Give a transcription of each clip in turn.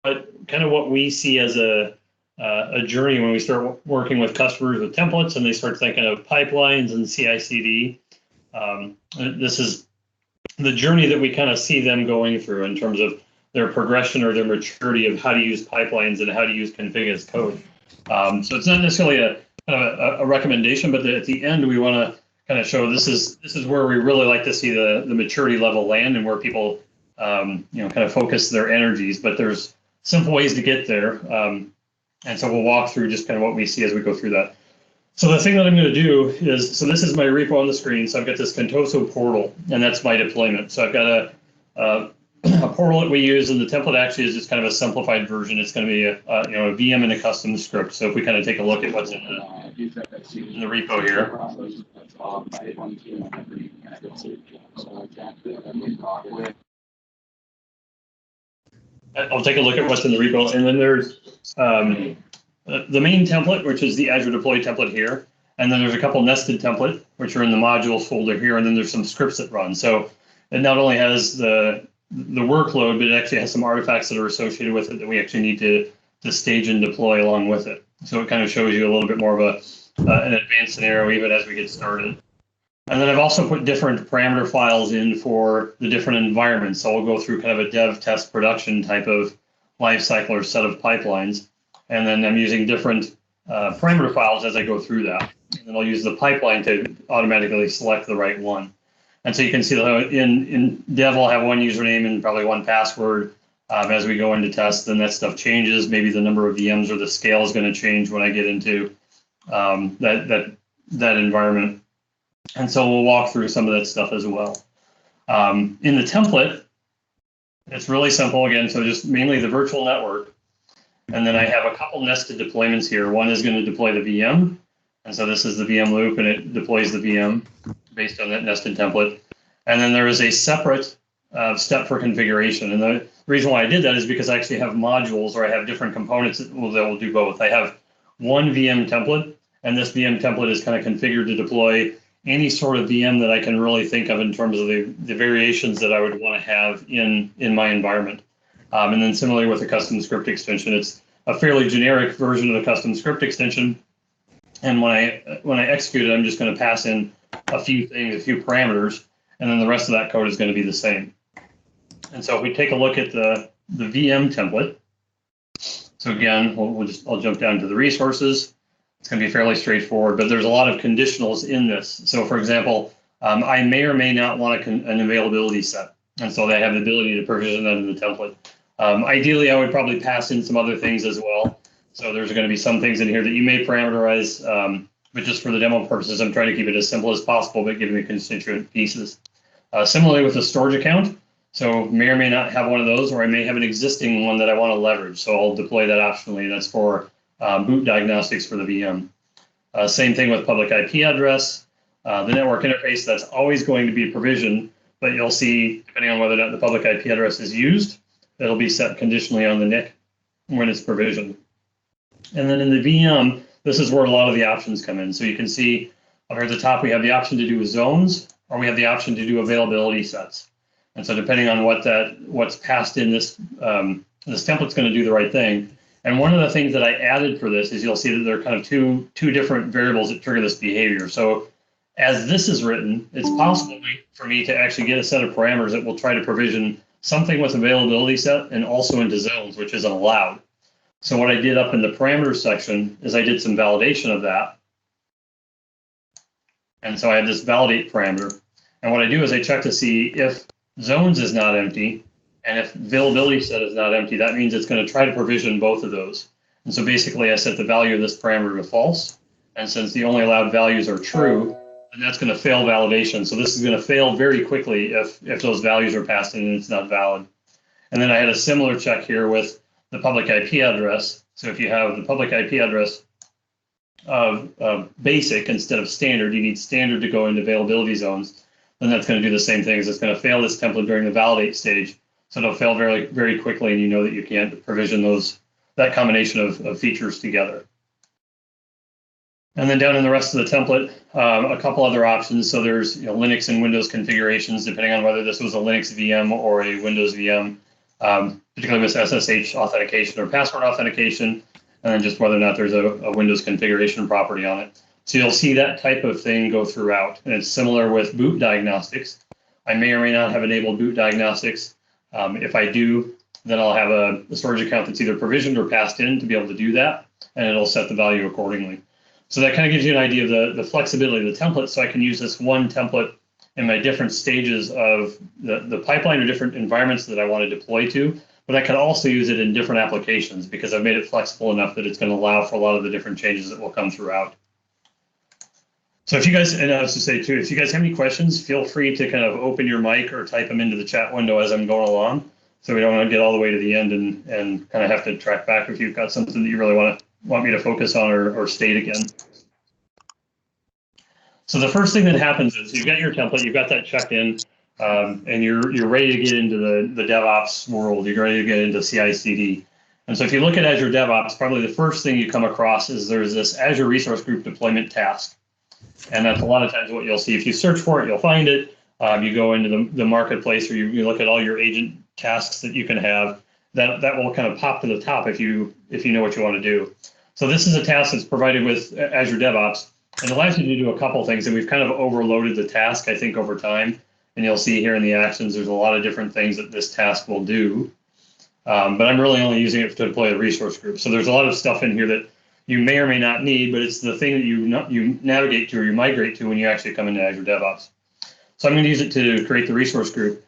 but kind of what we see as a journey when we start working with customers with templates and they start thinking of pipelines and CI/CD. This is the journey that we kind of see them going through in terms of their progression or their maturity of how to use pipelines and how to use config as code. So it's not necessarily a recommendation, but at the end we want to kind of show this is where we really like to see the maturity level land and where people kind of focus their energies. But there's simple ways to get there, and so we'll walk through just kind of what we see as we go through that. So the thing that I'm going to do is, so this is my repo on the screen. So I've got this Contoso portal, and that's my deployment. So I've got a portal that we use, and the template actually is just kind of a simplified version. It's going to be a VM and a custom script. So if we kind of take a look at what's in the repo here. I'll take a look at what's in the repo, and then there's the main template, which is the Azure Deploy template here. And then there's a couple nested template, which are in the modules folder here. And then there's some scripts that run. So it not only has the workload, but it actually has some artifacts that are associated with it that we actually need to stage and deploy along with it. So it kind of shows you a little bit more of an advanced scenario even as we get started. And then I've also put different parameter files in for the different environments. So I'll go through kind of a dev, test, production type of lifecycle or set of pipelines. And then I'm using different parameter files as I go through that. And then I'll use the pipeline to automatically select the right one. And so you can see that in dev, I'll have one username and probably one password. As we go into test, then that stuff changes. Maybe the number of VMs or the scale is going to change when I get into that environment. And so we'll walk through some of that stuff as well. In the template, it's really simple again. So just mainly the virtual network. And then I have a couple nested deployments here. One is going to deploy the VM. And so this is the VM loop, and it deploys the VM based on that nested template. And then there is a separate step for configuration. And the reason why I did that is because I actually have modules, or I have different components that will do both. I have one VM template, and this VM template is kind of configured to deploy any sort of VM that I can really think of in terms of the variations that I would want to have in my environment. And then similarly with the custom script extension, it's a fairly generic version of the custom script extension. And when I execute it, I'm just going to pass in a few things, a few parameters, and then the rest of that code is going to be the same. And so if we take a look at the VM template, so again, I'll jump down to the resources. It's going to be fairly straightforward, but there's a lot of conditionals in this. So for example, I may or may not want an availability set. And so they have the ability to provision that in the template. Ideally, I would probably pass in some other things as well. So there's going to be some things in here that you may parameterize, but just for the demo purposes, I'm trying to keep it as simple as possible, but giving the constituent pieces. Similarly with the storage account, so may or may not have one of those, or I may have an existing one that I want to leverage. So I'll deploy that optionally. That's for boot diagnostics for the VM. Same thing with public IP address. The network interface, that's always going to be provisioned, but you'll see, depending on whether or not the public IP address is used, it'll be set conditionally on the NIC when it's provisioned. And then in the VM, this is where a lot of the options come in. So you can see up here at the top, we have the option to do zones, or we have the option to do availability sets. And so depending on what's passed in this template's going to do the right thing. And one of the things that I added for this is you'll see that there are kind of two different variables that trigger this behavior. So as this is written, it's possible for me to actually get a set of parameters that will try to provision something with availability set and also into zones, which isn't allowed. So what I did up in the parameters section is I did some validation of that. And so I had this validate parameter. And what I do is I check to see if zones is not empty, and if availability set is not empty, that means it's going to try to provision both of those. And so basically I set the value of this parameter to false. And since the only allowed values are true, then that's going to fail validation. So this is going to fail very quickly if those values are passed in and it's not valid. And then I had a similar check here with the public IP address. So if you have the public IP address of basic instead of standard, you need standard to go into availability zones, then that's going to do the same thing. It's going to fail this template during the validate stage. So it'll fail very, very quickly, and you know that you can't provision that combination of features together. And then down in the rest of the template, a couple other options. So there's Linux and Windows configurations, depending on whether this was a Linux VM or a Windows VM. particularly with SSH authentication or password authentication, and then just whether or not there's a Windows configuration property on it. So you'll see that type of thing go throughout. And it's similar with boot diagnostics. I may or may not have enabled boot diagnostics. If I do, then I'll have a storage account that's either provisioned or passed in to be able to do that, and it'll set the value accordingly. So that kind of gives you an idea of the flexibility of the template, so I can use this one template in my different stages of the pipeline or different environments that I want to deploy to, but I can also use it in different applications because I've made it flexible enough that it's going to allow for a lot of the different changes that will come throughout. So if you guys, and I was to say too, if you guys have any questions, feel free to kind of open your mic or type them into the chat window as I'm going along. So we don't want to get all the way to the end and kind of have to track back if you've got something that you really want me to focus on or state again. So the first thing that happens is you've got your template, you've got that checked in, and you're ready to get into the DevOps world. You're ready to get into CI/CD. And so if you look at Azure DevOps, probably the first thing you come across is there's this Azure Resource Group deployment task. And that's a lot of times what you'll see. If you search for it, you'll find it. You go into the marketplace, or you look at all your agent tasks that you can have. That will kind of pop to the top if you know what you want to do. So this is a task that's provided with Azure DevOps. It allows you to do a couple things, and we've kind of overloaded the task, I think, over time. And you'll see here in the actions, there's a lot of different things that this task will do. But I'm really only using it to deploy the resource group. So there's a lot of stuff in here that you may or may not need, but it's the thing that you navigate to or you migrate to when you actually come into Azure DevOps. So I'm going to use it to create the resource group.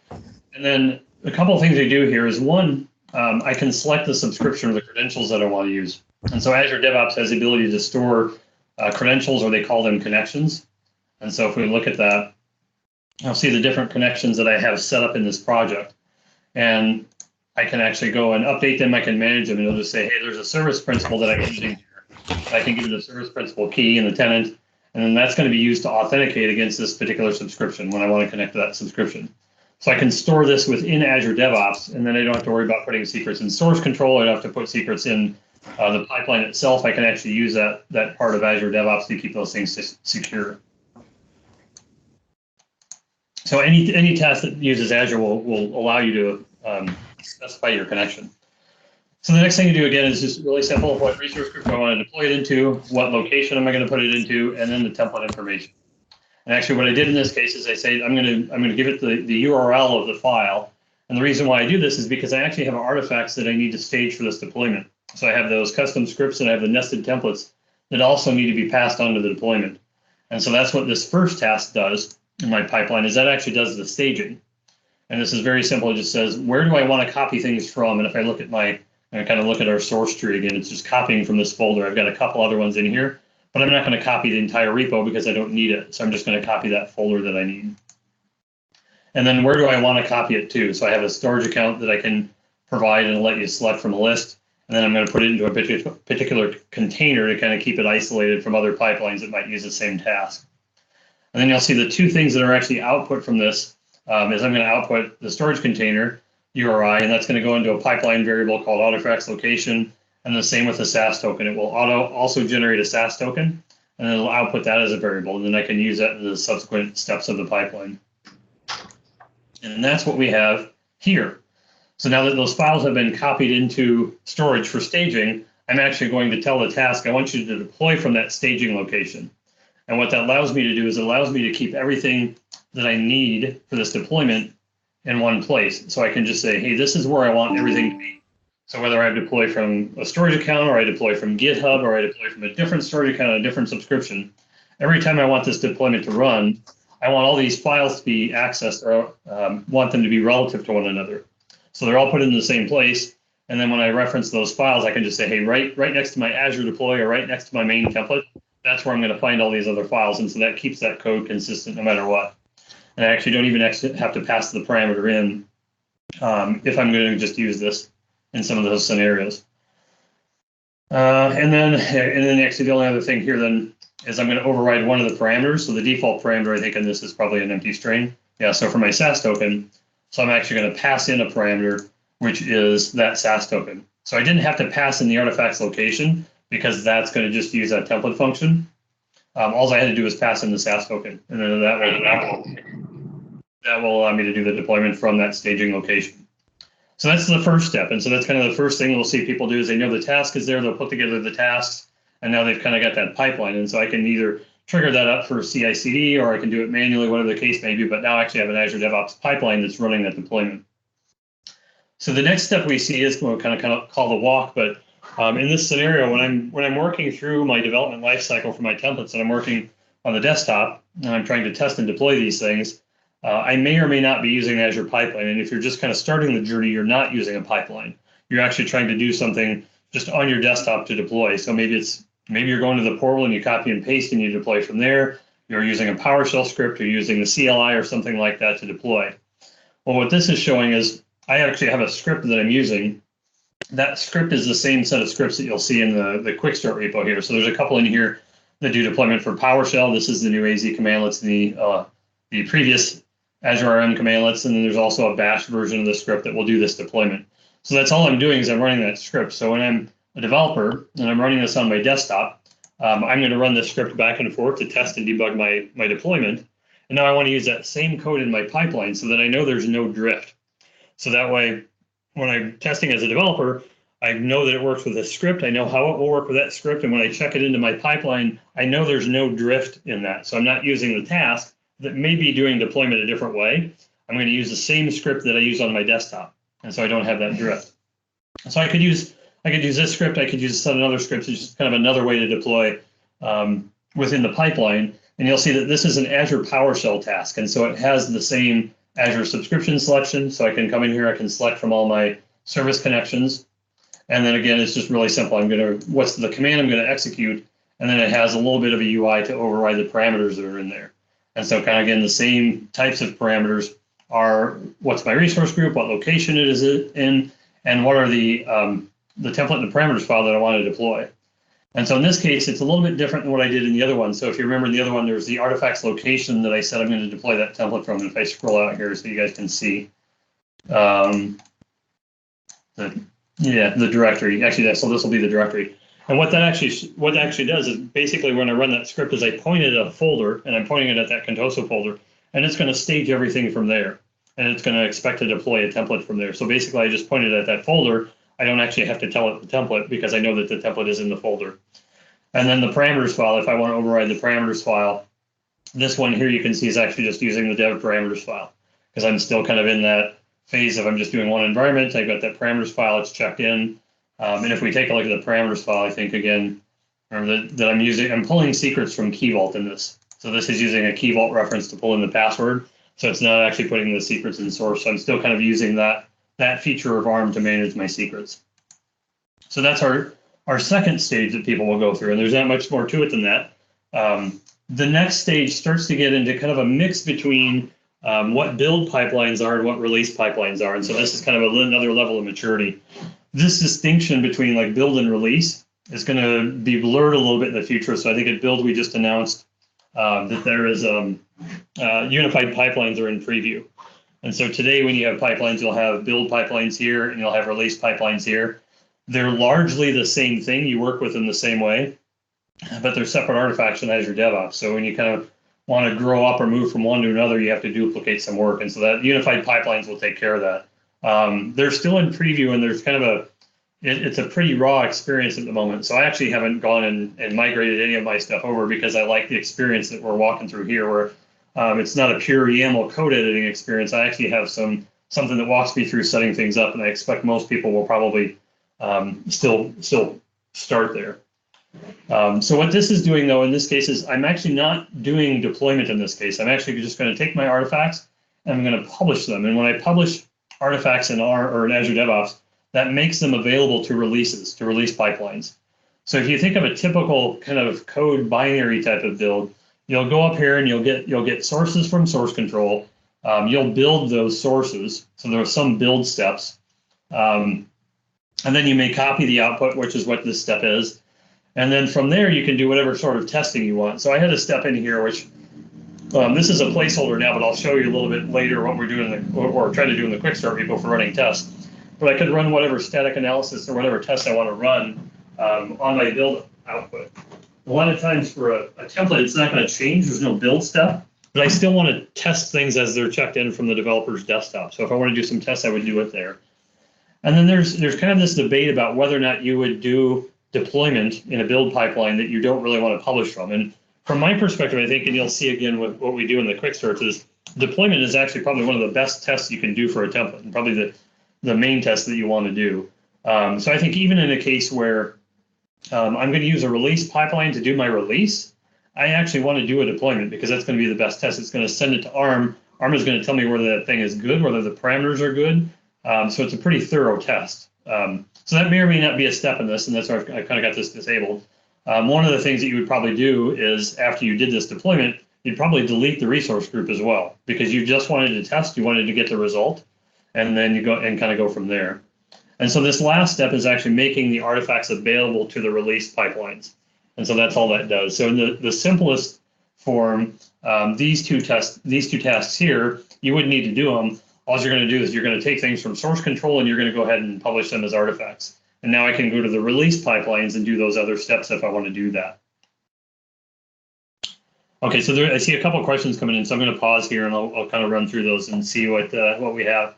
And then a couple of things I do here is one, I can select the subscription or the credentials that I want to use. And so Azure DevOps has the ability to store credentials, or they call them connections. And so if we look at that, I'll see the different connections that I have set up in this project. And I can actually go and update them. I can manage them, and it'll just say, hey, there's a service principal that I can use. I can give it the service principal key and the tenant, and then that's going to be used to authenticate against this particular subscription when I want to connect to that subscription. So I can store this within Azure DevOps, and then I don't have to worry about putting secrets in source control. I don't have to put secrets in the pipeline itself. I can actually use that part of Azure DevOps to keep those things secure. So any task that uses Azure will allow you to specify your connection. So the next thing you do again is just really simple. What resource group do I want to deploy it into? What location am I going to put it into? And then the template information. And actually, what I did in this case is I say I'm going to give it the URL of the file. And the reason why I do this is because I actually have artifacts that I need to stage for this deployment. So I have those custom scripts and I have the nested templates that also need to be passed on to the deployment. And so that's what this first task does in my pipeline, is that actually does the staging. And this is very simple. It just says, where do I want to copy things from? And if I look at and kind of look at our source tree again, it's just copying from this folder. I've got a couple other ones in here, but I'm not going to copy the entire repo because I don't need it. So I'm just going to copy that folder that I need. And then where do I want to copy it to? So I have a storage account that I can provide and let you select from a list. And then I'm going to put it into a particular container to kind of keep it isolated from other pipelines that might use the same task. And then you'll see the two things that are actually output from this is I'm going to output the storage container URI, and that's going to go into a pipeline variable called artifacts location, and the same with the SAS token. It will also generate a SAS token, and it'll output that as a variable, and then I can use that in the subsequent steps of the pipeline. And that's what we have here. So now that those files have been copied into storage for staging, I'm actually going to tell the task, I want you to deploy from that staging location. And what that allows me to do is it allows me to keep everything that I need for this deployment in one place. So I can just say, hey, this is where I want everything to be. So whether I deploy from a storage account, or I deploy from GitHub, or I deploy from a different storage account, a different subscription, every time I want this deployment to run, I want all these files to be accessed, or want them to be relative to one another. So they're all put in the same place. And then when I reference those files, I can just say, hey, right next to my Azure deploy, or right next to my main template, that's where I'm going to find all these other files. And so that keeps that code consistent no matter what. And I actually don't even have to pass the parameter in if I'm going to just use this in some of those scenarios. And then actually the only other thing here then is I'm going to override one of the parameters. So the default parameter, I think, in this is probably an empty string. Yeah, so for my SAS token, so I'm actually going to pass in a parameter, which is that SAS token. So I didn't have to pass in the artifacts location because that's going to just use that template function. All I had to do was pass in the SAS token, and then that will allow me to do the deployment from that staging location. So that's the first step. And so that's kind of the first thing we'll see people do is they know the task is there, they'll put together the tasks, and now they've kind of got that pipeline. And so I can either trigger that up for CI/CD, or I can do it manually, whatever the case may be, but now I actually have an Azure DevOps pipeline that's running that deployment. So the next step we see is we'll kind of call the walk, but in this scenario, when I'm working through my development lifecycle for my templates and I'm working on the desktop and I'm trying to test and deploy these things, I may or may not be using Azure Pipeline. And if you're just kind of starting the journey, you're not using a pipeline. You're actually trying to do something just on your desktop to deploy. So maybe you're going to the portal and you copy and paste and you deploy from there. You're using a PowerShell script or using the CLI or something like that to deploy. Well, what this is showing is I actually have a script that I'm using. That script is the same set of scripts that you'll see in the quick start repo here. So there's a couple in here that do deployment for PowerShell. This is the new AZ commandlets, the previous Azure ARM commandlets, and then there's also a bash version of the script that will do this deployment. So that's all I'm doing is I'm running that script. So when I'm a developer and I'm running this on my desktop, I'm going to run this script back and forth to test and debug my deployment. And now I want to use that same code in my pipeline so that I know there's no drift. So that way, when I'm testing as a developer, I know that it works with a script. I know how it will work with that script. And when I check it into my pipeline, I know there's no drift in that. So I'm not using the task that may be doing deployment a different way. I'm going to use the same script that I use on my desktop. And so I don't have that drift. So I could use this script. I could use a set of other scripts. It's just kind of another way to deploy within the pipeline. And you'll see that this is an Azure PowerShell task. And so it has the same Azure subscription selection. So I can come in here, I can select from all my service connections. And then again, it's just really simple. What's the command I'm going to execute? And then it has a little bit of a UI to override the parameters that are in there. And so kind of again, the same types of parameters are what's my resource group, what location it is in, and what are the template and the parameters file that I want to deploy. And so in this case, it's a little bit different than what I did in the other one. So if you remember in the other one, there's the artifacts location that I said I'm going to deploy that template from. And if I scroll out here so you guys can see the directory. Actually, so this will be the directory. And what that actually does is basically when I run that script is I point it at a folder and I'm pointing it at that Contoso folder, and it's going to stage everything from there. And it's going to expect to deploy a template from there. So basically I just pointed at that folder. I don't actually have to tell it the template because I know that the template is in the folder. And then the parameters file, if I want to override the parameters file, this one here you can see is actually just using the dev parameters file because I'm still kind of in that phase of I'm just doing one environment. I've got that parameters file, it's checked in. And if we take a look at the parameters file, I think again, remember that I'm pulling secrets from Key Vault in this. So this is using a Key Vault reference to pull in the password. So it's not actually putting the secrets in source. So I'm still kind of using that feature of ARM to manage my secrets. So that's our second stage that people will go through. And there's not much more to it than that. The next stage starts to get into kind of a mix between what build pipelines are and what release pipelines are. And so this is kind of another level of maturity. This distinction between like build and release is going to be blurred a little bit in the future. So I think at build, we just announced that there is unified pipelines are in preview. And so today when you have pipelines, you'll have build pipelines here and you'll have release pipelines here. They're largely the same thing. You work with them the same way, but they're separate artifacts in Azure DevOps. So when you kind of want to grow up or move from one to another, you have to duplicate some work. And so that unified pipelines will take care of that. They're still in preview and there's kind of it's a pretty raw experience at the moment. So I actually haven't gone and migrated any of my stuff over because I like the experience that we're walking through here where it's not a pure YAML code editing experience. I actually have something that walks me through setting things up, and I expect most people will probably still start there. So what this is doing, though, in this case is I'm actually not doing deployment in this case. I'm actually just going to take my artifacts and I'm going to publish them. And when I publish artifacts in Azure DevOps, that makes them available to release pipelines. So if you think of a typical kind of code binary type of build, you'll go up here and you'll get sources from source control. You'll build those sources. So there are some build steps. And then you may copy the output, which is what this step is. And then from there, you can do whatever sort of testing you want. So I had a step in here, which this is a placeholder now, but I'll show you a little bit later what we're doing or try to do in the quick start repo for running tests. But I could run whatever static analysis or whatever test I want to run on my build output. A lot of times for a template, it's not going to change. There's no build step, but I still want to test things as they're checked in from the developer's desktop. So if I want to do some tests, I would do it there. And then there's kind of this debate about whether or not you would do deployment in a build pipeline that you don't really want to publish from. And from my perspective, I think, and you'll see again with what we do in the quick starts, is deployment is actually probably one of the best tests you can do for a template, and probably the main test that you want to do. So I think even in a case where I'm going to use a release pipeline to do my release, I actually want to do a deployment because that's going to be the best test. It's going to send it to ARM. ARM is going to tell me whether that thing is good, whether the parameters are good. So it's a pretty thorough test. So that may or may not be a step in this, and that's why I kind of got this disabled. One of the things that you would probably do is after you did this deployment, you'd probably delete the resource group as well, because you just wanted to test, you wanted to get the result, and then you go and kind of go from there. And so this last step is actually making the artifacts available to the release pipelines. And so that's all that does. So in the simplest form, these two tasks here, you wouldn't need to do them. All you're going to do is you're going to take things from source control and you're going to go ahead and publish them as artifacts. And now I can go to the release pipelines and do those other steps if I want to do that. Okay, so I see a couple of questions coming in, so I'm going to pause here and I'll kind of run through those and see what we have.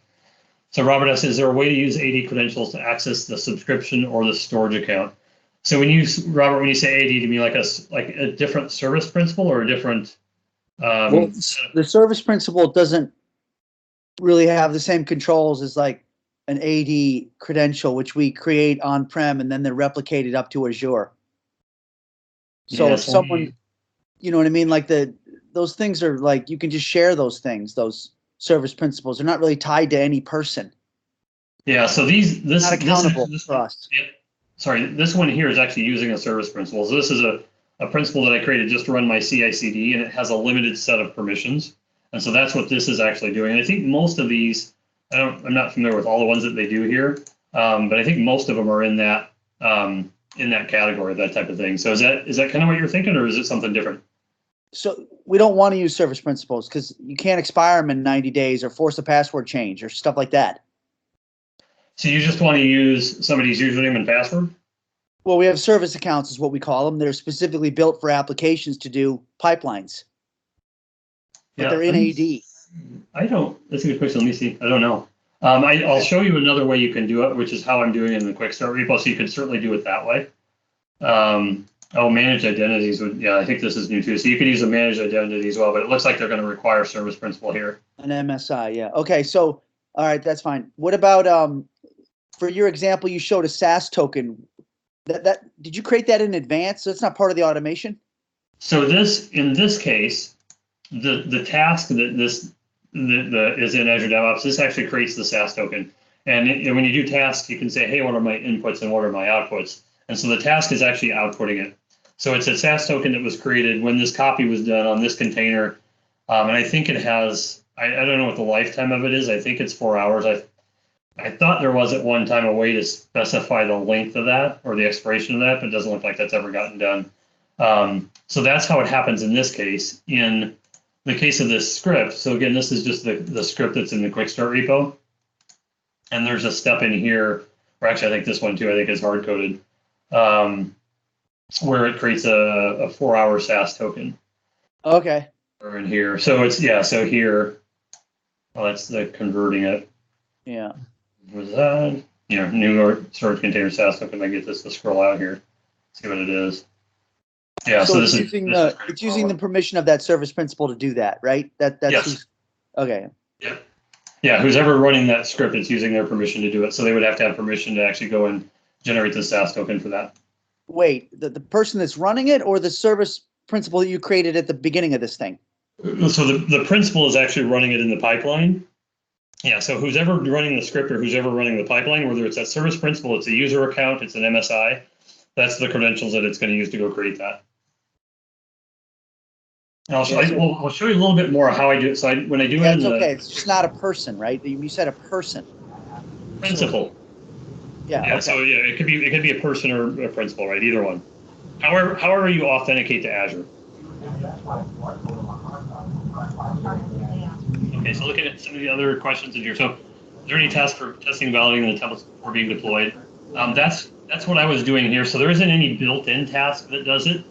So Robert asks, is there a way to use AD credentials to access the subscription or the storage account? So Robert, when you say AD, do you mean like a different service principal or a different? Well, the service principal doesn't really have the same controls as like an AD credential, which we create on-prem and then they're replicated up to Azure. So if someone, you know what I mean? Like those things are like, you can just share those things, those service principals. They're not really tied to any person. Yeah, so this not accountable for us. Yeah, sorry, this one here is actually using a service principal. So this is a principal that I created just to run my CI/CD, and it has a limited set of permissions. And so that's what this is actually doing. And I think most of these, I'm not familiar with all the ones that they do here, but I think most of them are in that category, that type of thing. So is that kind of what you're thinking, or is it something different? So we don't want to use service principals because you can't expire them in 90 days or force a password change or stuff like that. So you just want to use somebody's username and password? Well, we have service accounts is what we call them. They're specifically built for applications to do pipelines. But they're in AD. That's a good question. Let me see. I don't know. I'll show you another way you can do it, which is how I'm doing it in the quick start repo. So you can certainly do it that way. Managed identities I think this is new too. So you could use a managed identity as well, but it looks like they're going to require service principal here. An MSI, yeah. Okay, so all right, that's fine. What about for your example, you showed a SAS token. That did you create that in advance? So it's not part of the automation? So in this case, the task that is in Azure DevOps, this actually creates the SAS token. And when you do tasks, you can say, hey, what are my inputs and what are my outputs? And so the task is actually outputting it. So it's a SAS token that was created when this copy was done on this container. And I think it has, I don't know what the lifetime of it is. I think it's 4 hours. I thought there was at one time a way to specify the length of that or the expiration of that, but it doesn't look like that's ever gotten done. So that's how it happens in this case. In the case of this script, so again, this is just the script that's in the quick start repo. And there's a step in here, or actually I think this one too, I think is hard coded, where it creates a 4 hour SAS token. Okay. Or in here. So so here, that's the converting it. Yeah. Was that, new storage container SAS token. I get this to scroll out here, see what it is. Yeah, so it's using the permission of that service principal to do that, right? That's yes. Okay. Yeah. Yeah, who's ever running that script, it's using their permission to do it. So they would have to have permission to actually go and generate the SAS token for that. Wait, the person that's running it or the service principal that you created at the beginning of this thing? So the principal is actually running it in the pipeline. Yeah, so who's ever running the script or who's ever running the pipeline, whether it's that service principal, it's a user account, it's an MSI, that's the credentials that it's going to use to go create that. And I'll show you a little bit more how I do it. So when I do it, it's just not a person, right? You said a person. Principal. Yeah. Yeah. Okay. So yeah, it could be a person or a principal, right? Either one. However you authenticate to Azure. Okay. So looking at some of the other questions in here. So, is there any task for testing and validating the templates before being deployed? That's what I was doing here. So there isn't any built-in task that does it.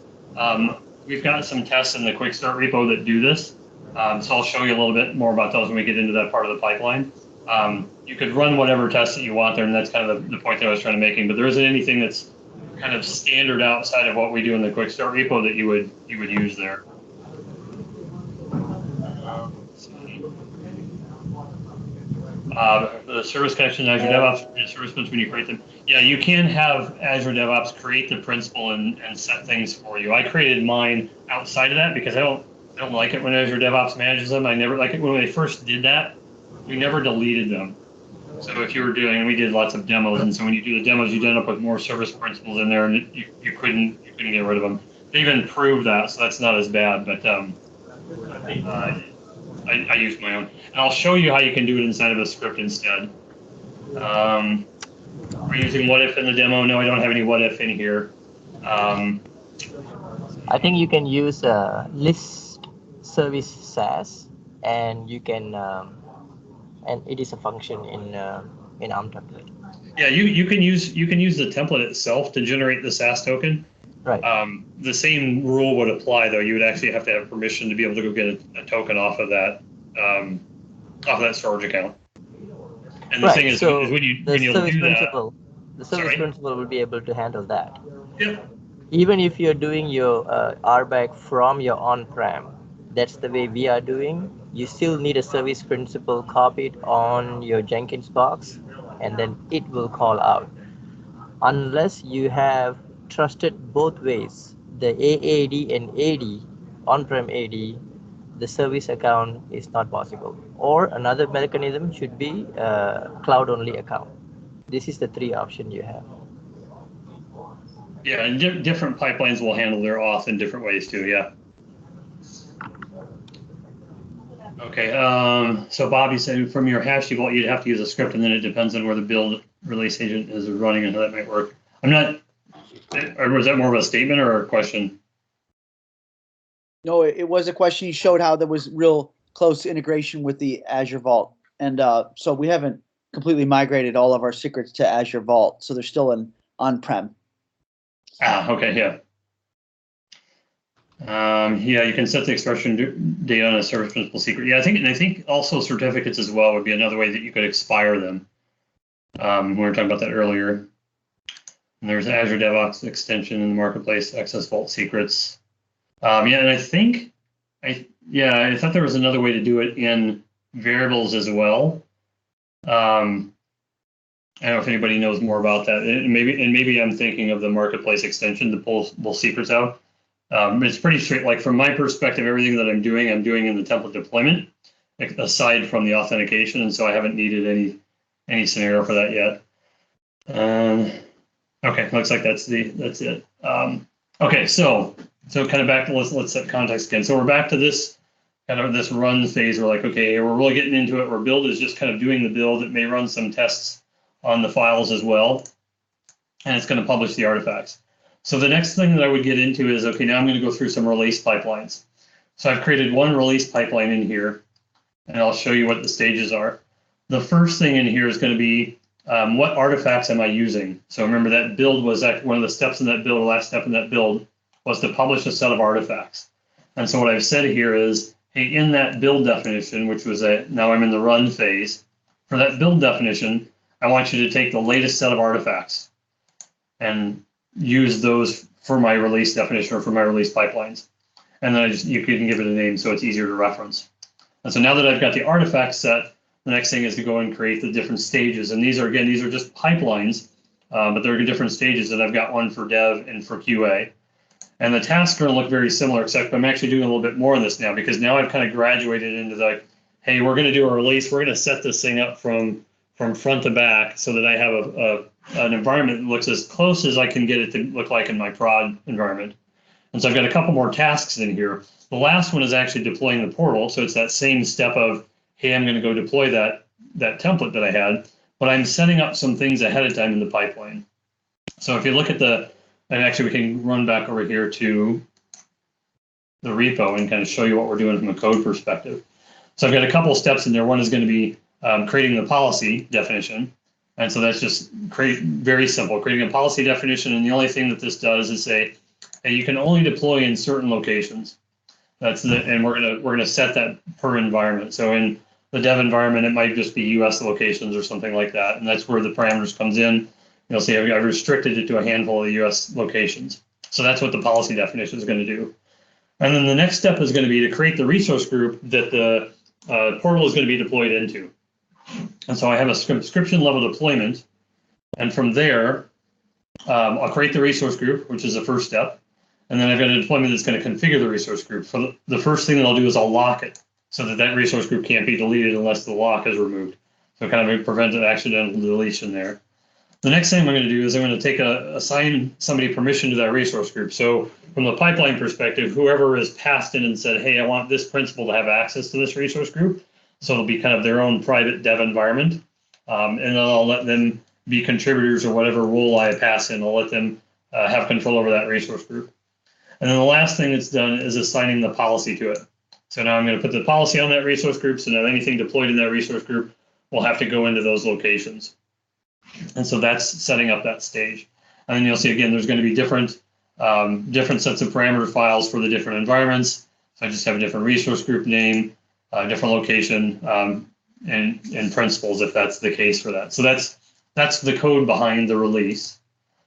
We've got some tests in the quick start repo that do this. So I'll show you a little bit more about those when we get into that part of the pipeline. You could run whatever tests that you want there, and that's kind of the point that I was trying to making. But there isn't anything that's kind of standard outside of what we do in the quick start repo that you would use there. The service connection in Azure DevOps and service principal when you create them. Yeah, you can have Azure DevOps create the principal and set things for you. I created mine outside of that because I don't like it when Azure DevOps manages them. I never like it when they first did that. We never deleted them. So if you were doing, we did lots of demos, and so when you do the demos, you'd end up with more service principals in there, and you couldn't get rid of them. They've improved that, so that's not as bad. But I use my own, and I'll show you how you can do it inside of a script instead. We're using what if in the demo. No, I don't have any what if in here. I think you can use list service SAS, and you can. And it is a function in ARM template. Yeah, you can use the template itself to generate the SAS token. Right. The same rule would apply though. You would actually have to have permission to be able to go get a token off of that storage account. And the thing is, so when you do that, the service principal will be able to handle that. Yep. Even if you're doing your RBAC from your on-prem, that's the way we are doing. You still need a service principal copied on your Jenkins box, and then it will call out. Unless you have trusted both ways, the AAD and AD, on-prem AD, the service account is not possible. Or another mechanism should be cloud-only account. This is the 3 options you have. Yeah, and different pipelines will handle their auth in different ways too, yeah. Okay, so Bobby said from your hash vault, you'd have to use a script, and then it depends on where the build release agent is running and how that might work. I'm not, or was that more of a statement or a question? No, it was a question. You showed how there was real close integration with the Azure Vault. And so we haven't completely migrated all of our secrets to Azure Vault. So they're still in on-prem. Okay, yeah. Yeah, you can set the expression date on a service principal secret. Yeah, I think also certificates as well would be another way that you could expire them. We were talking about that earlier. And there's Azure DevOps extension in the marketplace, access vault secrets. Yeah, and I thought there was another way to do it in variables as well. I don't know if anybody knows more about that. Maybe I'm thinking of the marketplace extension to pull secrets out. It's pretty straight. Like from my perspective, everything that I'm doing in the template deployment, aside from the authentication, and so I haven't needed any scenario for that yet. Okay, looks like that's it. Okay, so kind of back to let's set context again. So we're back to this kind of this run phase. We're like, okay, we're really getting into it. Where build is just kind of doing the build. It may run some tests on the files as well, and it's going to publish the artifacts. So the next thing that I would get into is, okay, now I'm going to go through some release pipelines. So I've created one release pipeline in here, and I'll show you what the stages are. The first thing in here is going to be what artifacts am I using? So remember that build was one of the steps in that build, the last step in that build was to publish a set of artifacts. And so what I've said here is, hey, in that build definition, which was now I'm in the run phase, for that build definition, I want you to take the latest set of artifacts and use those for my release definition or for my release pipelines. And then you can give it a name so it's easier to reference. And so now that I've got the artifact set, the next thing is to go and create the different stages. And these are just pipelines, but they're in different stages. And I've got one for dev and for QA. And the tasks are going to look very similar, except I'm actually doing a little bit more in this now because now I've kind of graduated into like, hey, we're going to do a release. We're going to set this thing up from front to back so that I have an environment that looks as close as I can get it to look like in my prod environment. And so I've got a couple more tasks in here. The last one is actually deploying the portal. So it's that same step of, hey, I'm going to go deploy that template that I had, but I'm setting up some things ahead of time in the pipeline. So if you look at and actually we can run back over here to the repo and kind of show you what we're doing from a code perspective. So I've got a couple of steps in there. One is going to be creating the policy definition. And so that's just very simple, creating a policy definition. And the only thing that this does is say, hey, you can only deploy in certain locations. And we're gonna set that per environment. So in the dev environment, it might just be US locations or something like that. And that's where the parameters comes in. You'll see I've restricted it to a handful of the US locations. So that's what the policy definition is going to do. And then the next step is going to be to create the resource group that the portal is going to be deployed into. And so I have a subscription level deployment. And from there, I'll create the resource group, which is the first step. And then I've got a deployment that's going to configure the resource group. For the first thing that I'll do is I'll lock it so that that resource group can't be deleted unless the lock is removed. So kind of prevent an accidental deletion there. The next thing I'm going to do is I'm going to take assign somebody permission to that resource group. So from the pipeline perspective, whoever has passed in and said, hey, I want this principal to have access to this resource group. So it'll be kind of their own private dev environment. And then I'll let them be contributors or whatever role I pass in. I'll let them have control over that resource group. And then the last thing that's done is assigning the policy to it. So now I'm going to put the policy on that resource group. So now anything deployed in that resource group will have to go into those locations. And so that's setting up that stage. And then you'll see, again, there's going to be different sets of parameter files for the different environments. So I just have a different resource group name, different location, and principles if that's the case for that. So that's the code behind the release.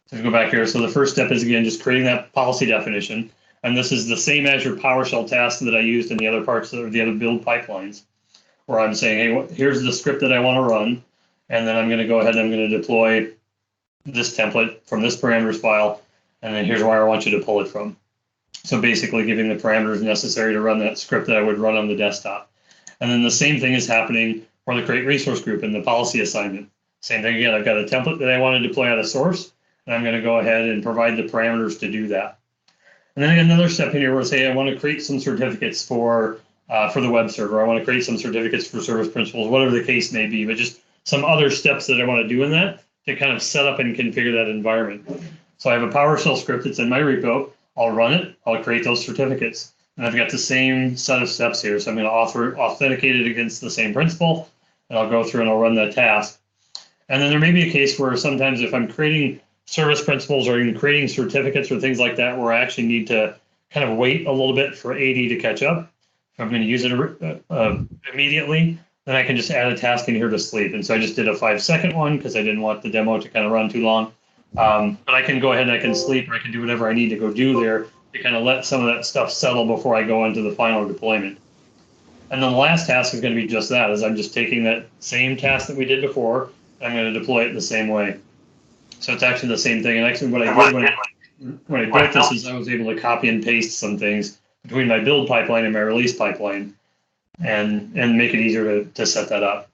So go back here. So the first step is, again, just creating that policy definition. And this is the same Azure PowerShell task that I used in the other parts of the other build pipelines, where I'm saying, hey, here's the script that I want to run. And then I'm going to go ahead and I'm going to deploy this template from this parameters file. And then here's where I want you to pull it from. So basically giving the parameters necessary to run that script that I would run on the desktop. And then the same thing is happening for the create resource group and the policy assignment. Same thing again, I've got a template that I want to deploy out of source, and I'm going to go ahead and provide the parameters to do that. And then another step here where I say I want to create some certificates for the web server. I want to create some certificates for service principals, whatever the case may be, but just some other steps that I want to do in that to kind of set up and configure that environment. So I have a PowerShell script that's in my repo. I'll run it. I'll create those certificates. And I've got the same set of steps here. So I'm going to authenticate it against the same principal, and I'll go through and I'll run that task. And then there may be a case where sometimes if I'm creating service principals or even creating certificates or things like that, where I actually need to kind of wait a little bit for AD to catch up. If I'm going to use it immediately, then I can just add a task in here to sleep. And so I just did a 5-second one because I didn't want the demo to kind of run too long. But I can go ahead and I can sleep, or I can do whatever I need to go do there to kind of let some of that stuff settle before I go into the final deployment. And then the last task is going to be just that, is I'm just taking that same task that we did before, and I'm going to deploy it the same way. So it's actually the same thing. And actually what I did when I built this is I was able to copy and paste some things between my build pipeline and my release pipeline, and make it easier to set that up.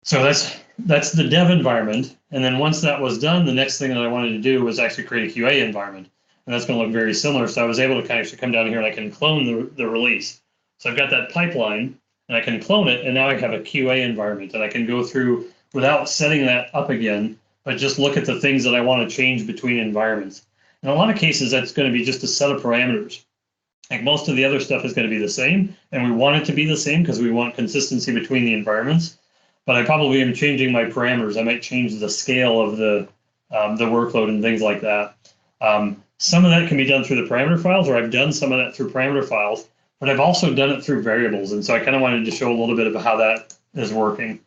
So that's the dev environment. And then once that was done, the next thing that I wanted to do was actually create a QA environment. And that's going to look very similar. So I was able to kind of actually come down here and I can clone the release. So I've got that pipeline and I can clone it. And now I have a QA environment and I can go through without setting that up again, but just look at the things that I want to change between environments. In a lot of cases, that's going to be just a set of parameters. Like most of the other stuff is going to be the same, and we want it to be the same because we want consistency between the environments. But I probably am changing my parameters. I might change the scale of the workload and things like that. Some of that can be done through the parameter files, or I've done some of that through parameter files, but I've also done it through variables. And so I kind of wanted to show a little bit of how that is working.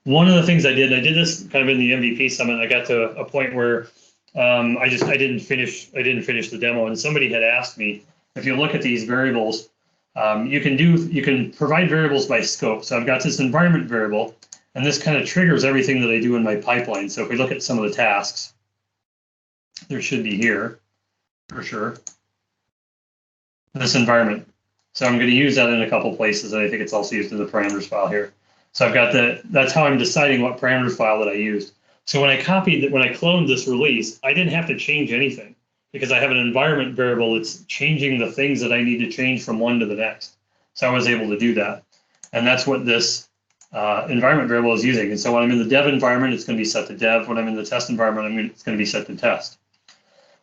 One of the things I did this kind of in the MVP summit. I got to a point where I didn't finish the demo, and somebody had asked me, if you look at these variables, you can provide variables by scope. So I've got this environment variable, and this kind of triggers everything that I do in my pipeline. So if we look at some of the tasks, there should be here for sure, this environment. So I'm going to use that in a couple places, and I think it's also used in the parameters file here. So I've got that's how I'm deciding what parameters file that I used. So when I cloned this release, I didn't have to change anything, because I have an environment variable that's changing the things that I need to change from one to the next. So I was able to do that. And that's what this environment variable is using. And so when I'm in the dev environment, it's going to be set to dev. When I'm in the test environment, it's going to be set to test.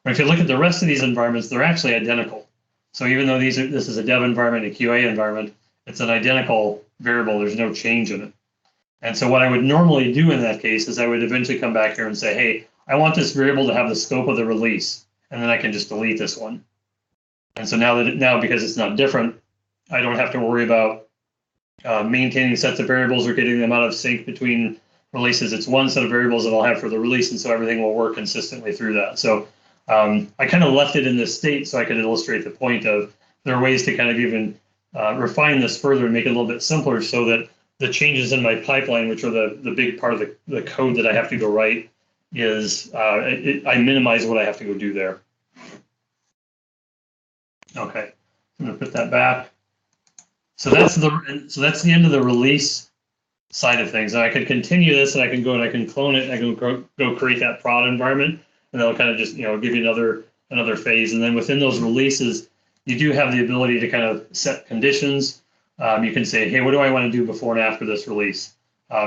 But if you look at the rest of these environments, they're actually identical. So even though this is a dev environment and a QA environment, it's an identical variable. There's no change in it. And so what I would normally do in that case is I would eventually come back here and say, hey, I want this variable to have the scope of the release. And then I can just delete this one. And so now because it's not different, I don't have to worry about maintaining sets of variables or getting them out of sync between releases. It's one set of variables that I'll have for the release, and so everything will work consistently through that. So I kind of left it in this state so I could illustrate the point of there are ways to kind of even refine this further and make it a little bit simpler so that the changes in my pipeline, which are the big part of the code that I have to go write, is I minimize what I have to go do there. Okay, I'm gonna put that back. So that's the end of the release side of things. And I could continue this, and I can go and I can clone it, and I can go create that prod environment, and that'll kind of just give you another phase. And then within those releases, you do have the ability to kind of set conditions. You can say, hey, what do I want to do before and after this release?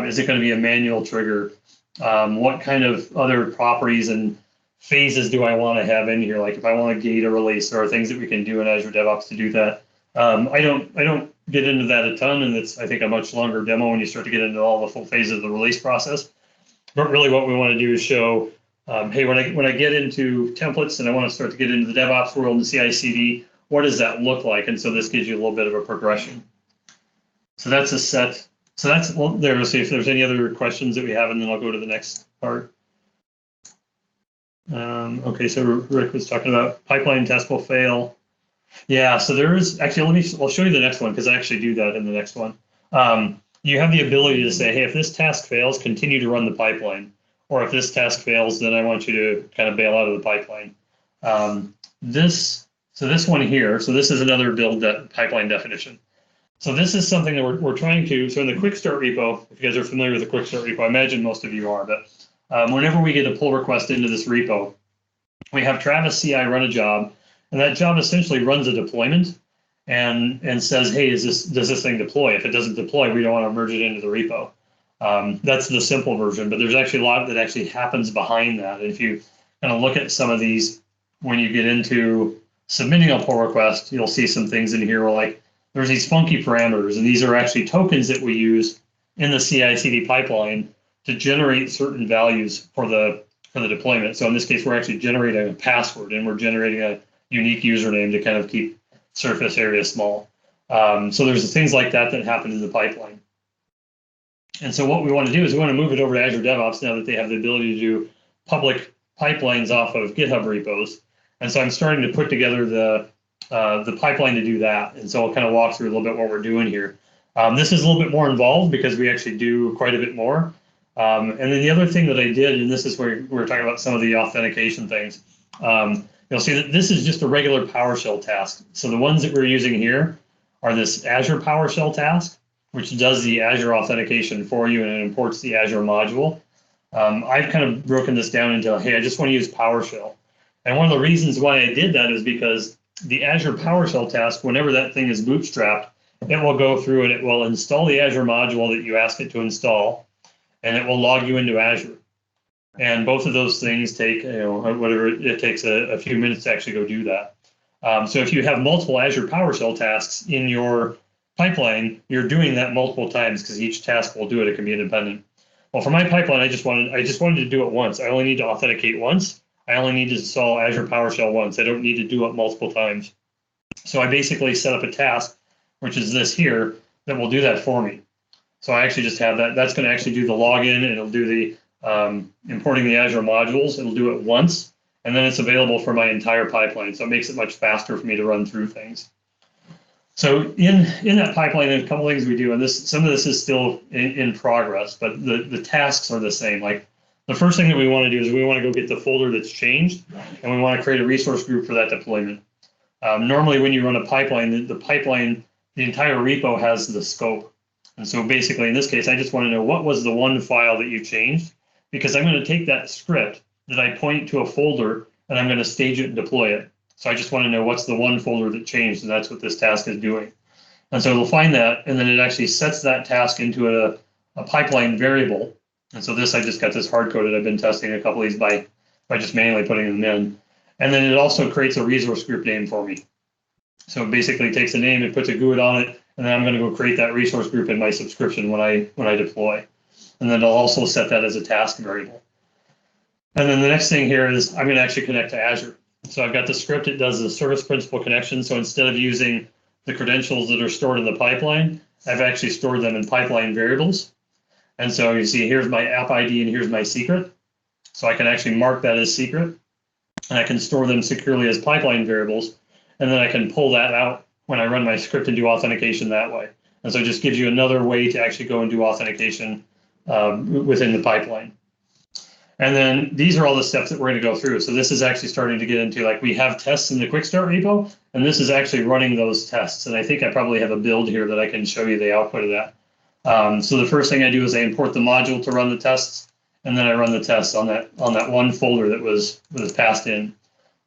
Is it going to be a manual trigger? What kind of other properties and phases do I want to have in here? Like if I want to gate a release, there are things that we can do in Azure DevOps to do that. I don't get into that a ton, and it's, I think, a much longer demo when you start to get into all the full phases of the release process. But really what we want to do is show, hey, when I get into templates and I want to start to get into the DevOps world and CI/CD, what does that look like? And so this gives you a little bit of a progression. So that's a set. So that's, well, there, we'll see if there's any other questions that we have, and then I'll go to the next part. Okay, so Rick was talking about pipeline test will fail. Yeah, so there is actually, I'll show you the next one because I actually do that in the next one. You have the ability to say, hey, if this task fails, continue to run the pipeline. Or if this task fails, then I want you to kind of bail out of the pipeline. So this one here, so this is another build pipeline definition. So this is something that we're trying to, so in the quick start repo, if you guys are familiar with the quick start repo, I imagine most of you are, but whenever we get a pull request into this repo, we have Travis CI run a job, and that job essentially runs a deployment and says, hey, does this thing deploy? If it doesn't deploy, we don't want to merge it into the repo. That's the simple version, but there's actually a lot that actually happens behind that. And if you kind of look at some of these, when you get into submitting a pull request, you'll see some things in here where, like, there's these funky parameters, and these are actually tokens that we use in the CI/CD pipeline to generate certain values for the deployment. So in this case, we're actually generating a password, and we're generating a unique username to kind of keep surface area small. So there's things like that happen in the pipeline. And so what we want to do is we want to move it over to Azure DevOps now that they have the ability to do public pipelines off of GitHub repos. And so I'm starting to put together the pipeline to do that. And so I'll kind of walk through a little bit what we're doing here. This is a little bit more involved because we actually do quite a bit more. And then the other thing that I did, and this is where we're talking about some of the authentication things, you'll see that this is just a regular PowerShell task. So the ones that we're using here are this Azure PowerShell task, which does the Azure authentication for you and it imports the Azure module. I've kind of broken this down into, hey, I just want to use PowerShell. And one of the reasons why I did that is because the Azure PowerShell task, whenever that thing is bootstrapped, it will go through and it will install the Azure module that you ask it to install, and it will log you into Azure. And both of those things take, whatever it takes a few minutes to actually go do that. So if you have multiple Azure PowerShell tasks in your pipeline, you're doing that multiple times because each task will do it. It can be independent. Well, for my pipeline, I just wanted to do it once. I only need to authenticate once. I only need to install Azure PowerShell once. I don't need to do it multiple times. So I basically set up a task, which is this here, that will do that for me. So I actually just have that. That's going to actually do the login, and it'll do the importing the Azure modules. It'll do it once, and then it's available for my entire pipeline. So it makes it much faster for me to run through things. So in that pipeline, there's a couple things we do, and some of this is still in progress, but the tasks are the same. Like the first thing that we want to do is we want to go get the folder that's changed, and we want to create a resource group for that deployment. Normally, when you run a pipeline, the entire repo has the scope. And so basically, in this case, I just want to know what was the one file that you changed, because I'm going to take that script that I point to a folder, and I'm going to stage it and deploy it. So I just want to know what's the one folder that changed, and that's what this task is doing. And so it'll find that, and then it actually sets that task into a pipeline variable. And so this, I just got this hard-coded. I've been testing a couple of these by just manually putting them in. And then it also creates a resource group name for me. So it basically takes a name and puts a GUID on it, and then I'm going to go create that resource group in my subscription when I deploy. And then I'll also set that as a task variable. And then the next thing here is I'm going to actually connect to Azure. So I've got the script that does the service principal connection. So instead of using the credentials that are stored in the pipeline, I've actually stored them in pipeline variables. And so you see, here's my app ID and here's my secret. So I can actually mark that as secret, and I can store them securely as pipeline variables. And then I can pull that out when I run my script and do authentication that way. And so it just gives you another way to actually go and do authentication within the pipeline. And then these are all the steps that we're going to go through. So this is actually starting to get into, like, we have tests in the quick start repo, and this is actually running those tests. And I think I probably have a build here that I can show you the output of that. So the first thing I do is I import the module to run the tests, and then I run the tests on that one folder that was passed in.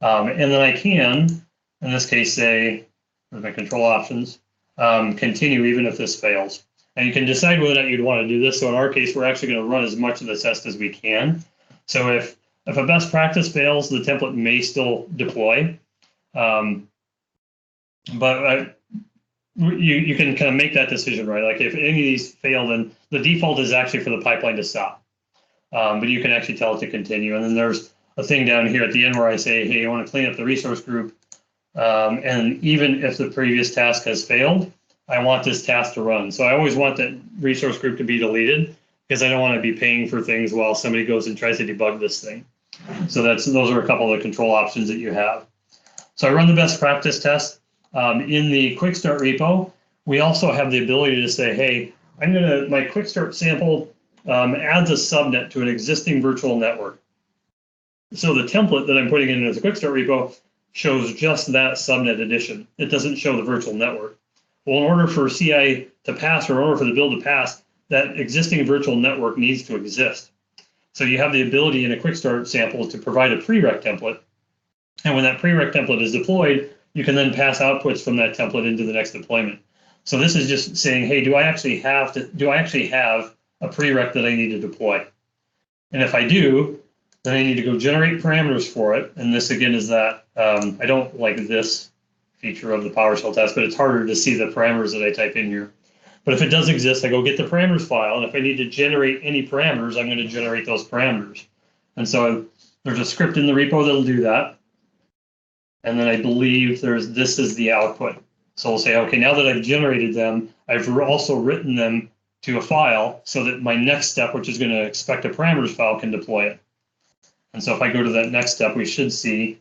And then I can, in this case, say, with my control options, continue even if this fails. And you can decide whether or not you'd want to do this. So in our case, we're actually going to run as much of the test as we can. So if a best practice fails, the template may still deploy. But you can kind of make that decision, right? Like if any of these fail, then the default is actually for the pipeline to stop. But you can actually tell it to continue. And then there's a thing down here at the end where I say, hey, I want to clean up the resource group. And even if the previous task has failed, I want this task to run. So I always want that resource group to be deleted, because I don't want to be paying for things while somebody goes and tries to debug this thing. So those are a couple of the control options that you have. So I run the best practice test. In the quick start repo, we also have the ability to say, hey, my quick start sample adds a subnet to an existing virtual network. So the template that I'm putting in as a quick start repo shows just that subnet addition. It doesn't show the virtual network. Well, in order for CI to pass, or in order for the build to pass, that existing virtual network needs to exist. So you have the ability in a quick start sample to provide a prereq template. And when that prereq template is deployed, you can then pass outputs from that template into the next deployment. So this is just saying, hey, do I actually have a prereq that I need to deploy? And if I do, then I need to go generate parameters for it. And this again is that I don't like this feature of the PowerShell test, but it's harder to see the parameters that I type in here. But if it does exist, I go get the parameters file, and if I need to generate any parameters, I'm going to generate those parameters. And so there's a script in the repo that'll do that. And then I believe this is the output. So we'll say, okay, now that I've generated them, I've also written them to a file so that my next step, which is going to expect a parameters file, can deploy it. And so if I go to that next step, we should see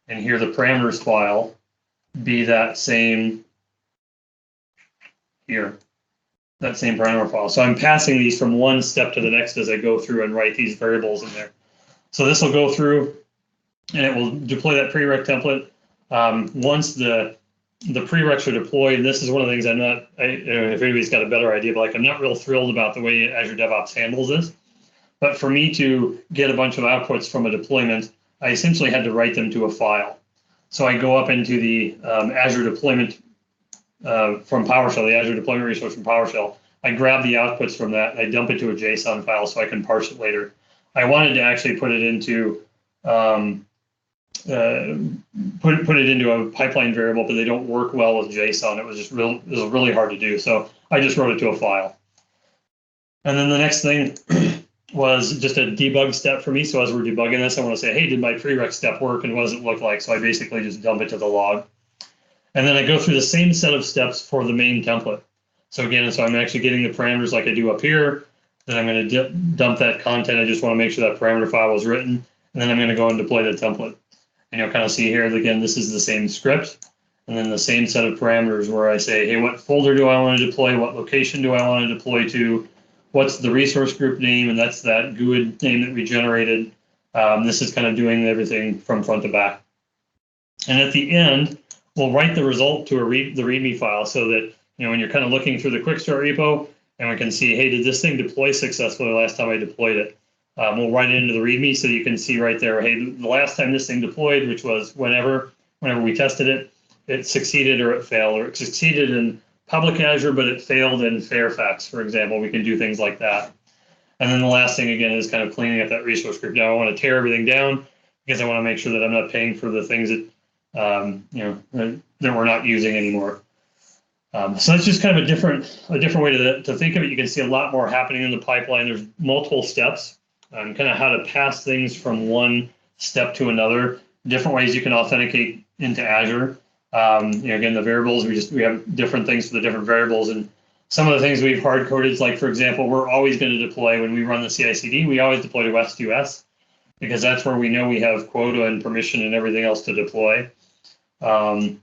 and hear the parameters file be that same here, that same parameter file. So I'm passing these from one step to the next as I go through and write these variables in there. So this will go through and it will deploy that prereq template. Once the prereqs are deployed, and this is one of the things if anybody's got a better idea, but like I'm not real thrilled about the way Azure DevOps handles this. But for me to get a bunch of outputs from a deployment, I essentially had to write them to a file. So I go up into the Azure deployment from PowerShell, the Azure deployment resource from PowerShell. I grab the outputs from that, and I dump it to a JSON file so I can parse it later. I wanted to actually put it into put it into a pipeline variable, but they don't work well with JSON. It was really hard to do. So I just wrote it to a file. And then the next thing was just a debug step for me. So as we're debugging this, I want to say, hey, did my prereq step work and what does it look like? So I basically just dump it to the log. And then I go through the same set of steps for the main template. So again, I'm actually getting the parameters like I do up here. Then I'm going to dump that content. I just want to make sure that parameter file was written. And then I'm going to go and deploy the template. And you'll kind of see here, again, this is the same script. And then the same set of parameters where I say, hey, what folder do I want to deploy? What location do I want to deploy to? What's the resource group name? And that's that GUID name that we generated. This is kind of doing everything from front to back. And at the end, we'll write the result to the README file so that, when you're kind of looking through the quick start repo and we can see, hey, did this thing deploy successfully the last time I deployed it? We'll write it into the README so you can see right there, hey, the last time this thing deployed, which was whenever we tested it, it succeeded or it failed, or it succeeded in public Azure, but it failed in Fairfax, for example. We can do things like that. And then the last thing, again, is kind of cleaning up that resource group. Now I want to tear everything down because I want to make sure that I'm not paying for the things that, that we're not using anymore. So that's just kind of a different way to think of it. You can see a lot more happening in the pipeline. There's multiple steps, kind of how to pass things from one step to another. Different ways you can authenticate into Azure. Again, the variables, we have different things for the different variables, and Some of the things we've hard coded, like for example, we're always going to deploy when we run the CI/CD. We always deploy to S2S because that's where we know we have quota and permission and everything else to deploy. Some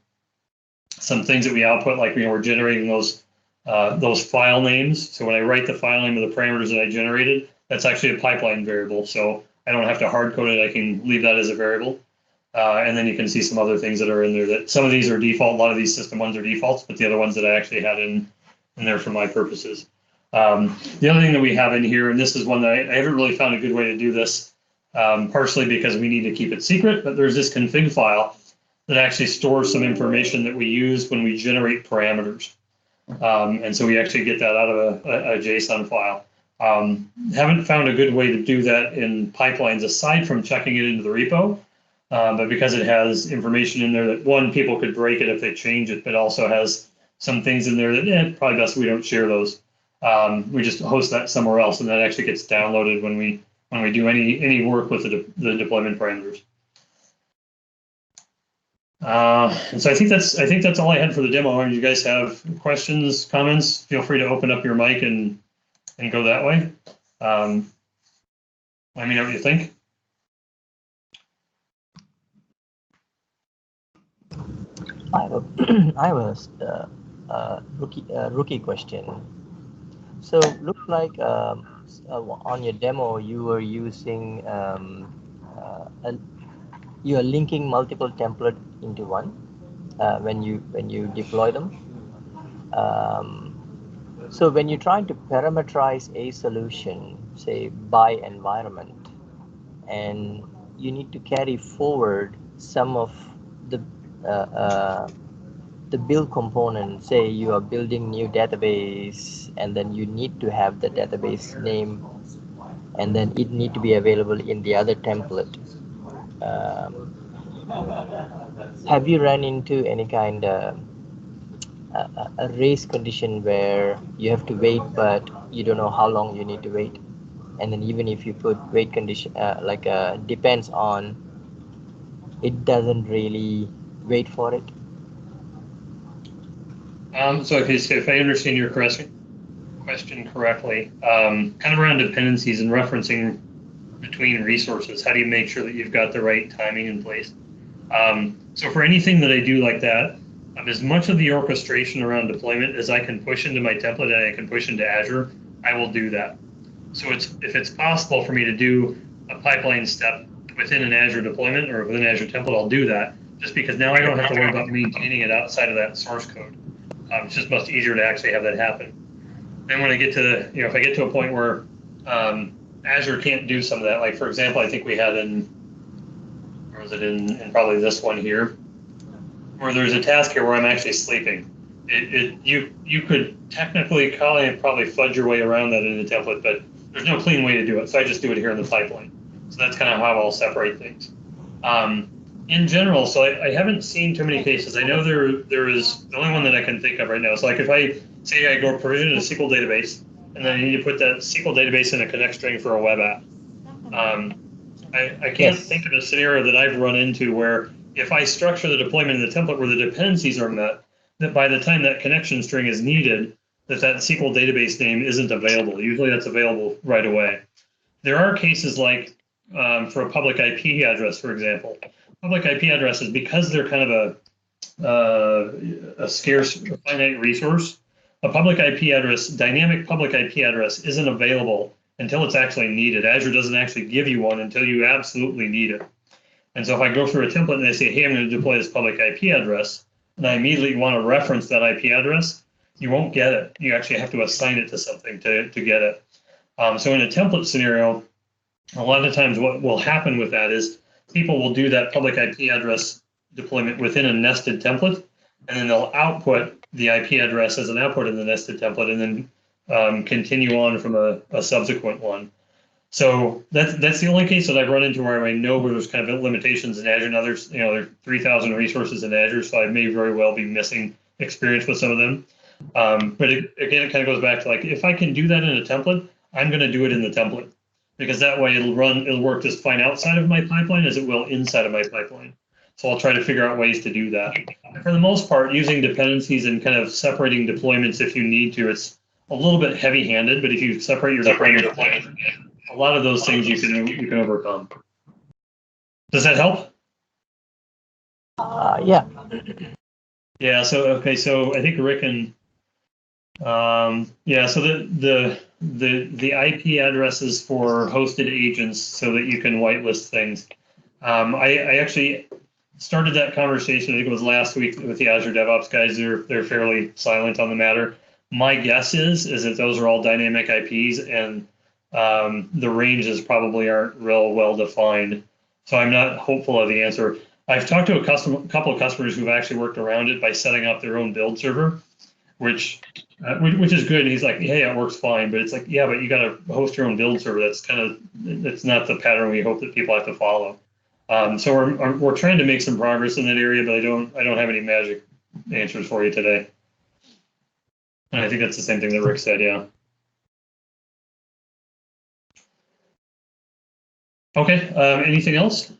things that we output, like we're generating those file names. So when I write the file name of the parameters that I generated, that's actually a pipeline variable. So I don't have to hard code it. I can leave that as a variable. And then you can see some other things that are in there. That some of these are default. A lot of these system ones are defaults, but the other ones that I actually had in there for my purposes. The other thing that we have in here, and this is one that I haven't really found a good way to do this, partially because we need to keep it secret, but there's this config file that actually stores some information that we use when we generate parameters. And so we actually get that out of a JSON file. Haven't found a good way to do that in pipelines aside from checking it into the repo, but because it has information in there that, one, people could break it if they change it, but also has some things in there that probably best we don't share those. We just host that somewhere else, and that actually gets downloaded when we do any work with the deployment parameters. And so I think that's all I had for the demo. And you guys have questions, comments? Feel free to open up your mic and go that way. Let me know what you think. I have a rookie question. So looks like on your demo you were using you are linking multiple templates into one when you deploy them. So when you try to parameterize a solution, say by environment, and you need to carry forward some of the build component, say you are building new database, and then you need to have the database name, and then it need to be available in the other template. Have you run into any kind of a race condition where you have to wait, but you don't know how long you need to wait? And then even if you put wait condition, depends on, it doesn't really wait for it. So if I understand your question correctly, kind of around dependencies and referencing between resources, how do you make sure that you've got the right timing in place? So for anything that I do like that, as much of the orchestration around deployment as I can push into my template and I can push into Azure, I will do that. So if it's possible for me to do a pipeline step within an Azure deployment or within an Azure template, I'll do that, just because now I don't have to worry about maintaining it outside of that source code. It's just much easier to actually have that happen. Then when I get to if I get to a point where Azure can't do some of that, like for example, I think we had in probably this one here, where there's a task here where I'm actually sleeping. You could technically probably fudge your way around that in a template, but there's no clean way to do it. So I just do it here in the pipeline. So that's kind of how I'll separate things. In general, so I haven't seen too many cases. I know there is, the only one that I can think of right now is like if I say I go provision a SQL database, and then I need to put that SQL database in a connect string for a web app. I can't think of a scenario that I've run into where if I structure the deployment in the template where the dependencies are met, that by the time that connection string is needed, that SQL database name isn't available. Usually that's available right away. There are cases like for a public IP address, for example. Public IP addresses, because they're kind of a scarce, finite resource, a public IP address, dynamic public IP address isn't available until it's actually needed. Azure doesn't actually give you one until you absolutely need it. And so if I go through a template and I say, hey, I'm going to deploy this public IP address, and I immediately want to reference that IP address, you won't get it. You actually have to assign it to something to get it. So in a template scenario, a lot of times what will happen with that is people will do that public IP address deployment within a nested template, and then they'll output the IP address as an output in the nested template, and then continue on from a subsequent one. So that's the only case that I've run into where I know where there's kind of limitations in Azure. Now there's there are 3,000 resources in Azure, so I may very well be missing experience with some of them. But again, it kind of goes back to like, if I can do that in a template, I'm going to do it in the template, because that way it'll work just fine outside of my pipeline as it will inside of my pipeline. So I'll try to figure out ways to do that. For the most part, using dependencies and kind of separating deployments if you need to, it's a little bit heavy-handed, but if you separate your deployment, a lot of those things you can overcome. Does that help? Yeah. Yeah. So okay. So I think Rick and yeah. So the IP addresses for hosted agents so that you can whitelist things. I actually started that conversation. I think it was last week with the Azure DevOps guys. They're fairly silent on the matter. My guess is that those are all dynamic IPs, and the ranges probably aren't real well defined. So I'm not hopeful of the answer. I've talked to a couple of customers who've actually worked around it by setting up their own build server, which is good. And he's like, hey, it works fine, but it's like, yeah, but you got to host your own build server. That's not the pattern we hope that people have to follow. So we're trying to make some progress in that area, but I don't have any magic answers for you today. And I think that's the same thing that Rick said, yeah. Okay, anything else?